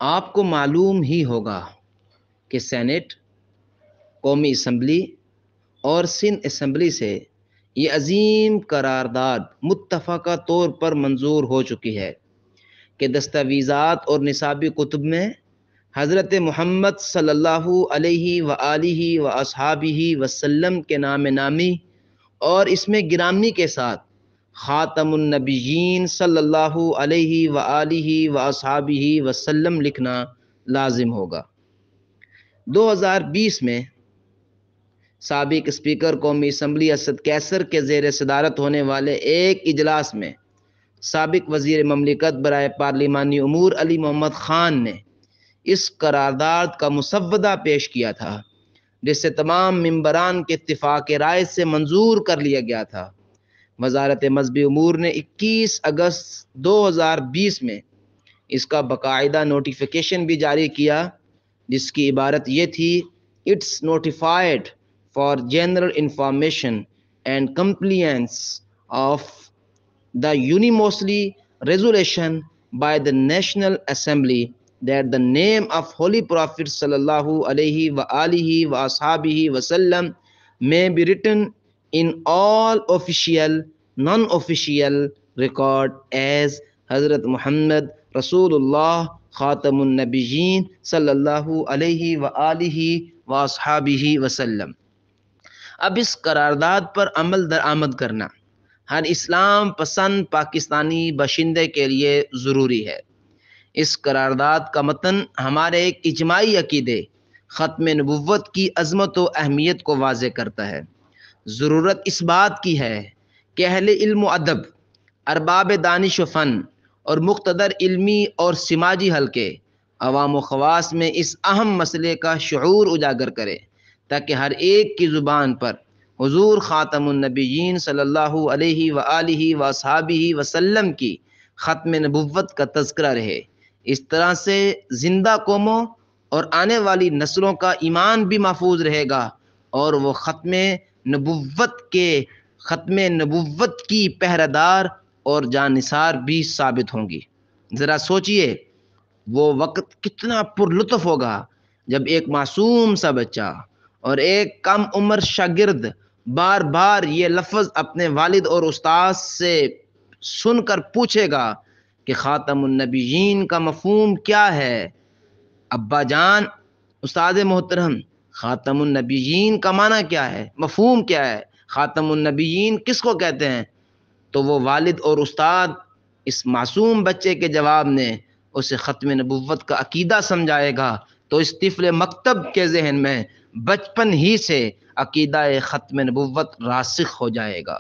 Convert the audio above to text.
آپ کو معلوم ہی ہوگا کہ سینٹ، قومی اسمبلی اور سندھ اسمبلی سے یہ عظیم قرارداد متفقہ طور پر منظور ہو چکی ہے کہ دستاویزات اور نصابی کتب میں حضرت محمد صلی اللہ علیہ وآلہ واصحابہ وسلم کے نام نامی اور اس میں گرامی کے ساتھ خاتم النبیین صلی اللہ علیہ وآلہ واصحابہ وسلم لکھنا لازم ہوگا۔ 2020 میں سابق اسپیکر قومی اسمبلی اسد کیسر کے زیر صدارت ہونے والے ایک اجلاس میں سابق وزیر مملکت برائے پارلیمانی امور علی محمد خان نے اس قرارداد کا مسودہ پیش کیا تھا، جسے تمام ممبران کے اتفاق رائے سے منظور کر لیا گیا تھا۔ وزارت مذہبی امور نے 21 اگست 2020 میں اس کا باقاعدہ نوٹیفیکیشن بھی جاری کیا، جس کی عبارت یہ تھی: it's notified for general information and compliance of the unanimously resolution by the National Assembly that the name of Holy Prophet sallallahu alaihi wa alihi wa ashabihi wasallam may be written in all official, non-official record as Hazrat Muhammad Rasulullah Khatamun Nabiyyin sallallahu alaihi wa alihi wa ashabihi wasallam۔ اب اس قرارداد پر عمل درآمد کرنا ہر اسلام پسند پاکستانی باشندے کے لیے ضروری ہے۔ اس قرارداد کا متن ہمارے ایک اجماعی عقیدے ختم نبوت کی عظمت و اہمیت کو واضح کرتا ہے۔ ضرورت اس بات کی ہے کہ اہل علم و ادب، ارباب دانش و فن اور مقتدر علمی اور سماجی حلقے عوام و خواص میں اس اہم مسئلے کا شعور اجاگر کرے، تاکہ ہر ایک کی زبان پر حضور خاتم النبیین صلی اللہ علیہ وآلہ واصحابہ وسلم کی ختم نبوت کا تذکرہ رہے۔ اس طرح سے زندہ قوموں اور آنے والی نسلوں کا ایمان بھی محفوظ رہے گا، اور وہ ختم نبوت کی پہرہ دار اور جانثار بھی ثابت ہوں گی۔ ذرا سوچئے وہ وقت کتنا پرلطف ہوگا جب ایک معصوم سا بچہ اور ایک کم عمر شاگرد بار بار یہ لفظ اپنے والد اور استاد سے سن کر پوچھے گا کہ خاتم النبیین کا مفہوم کیا ہے؟ ابا جان، استاد محترم، خاتم النبیین کا معنی کیا ہے؟ مفہوم کیا ہے؟ خاتم النبیین کس کو کہتے ہیں؟ تو وہ والد اور استاد اس معصوم بچے کے جواب نے اسے ختم نبوت کا عقیدہ سمجھائے گا، تو اس طفل مکتب کے ذہن میں بچپن ہی سے عقیدہ ختم نبوت راسخ ہو جائے گا۔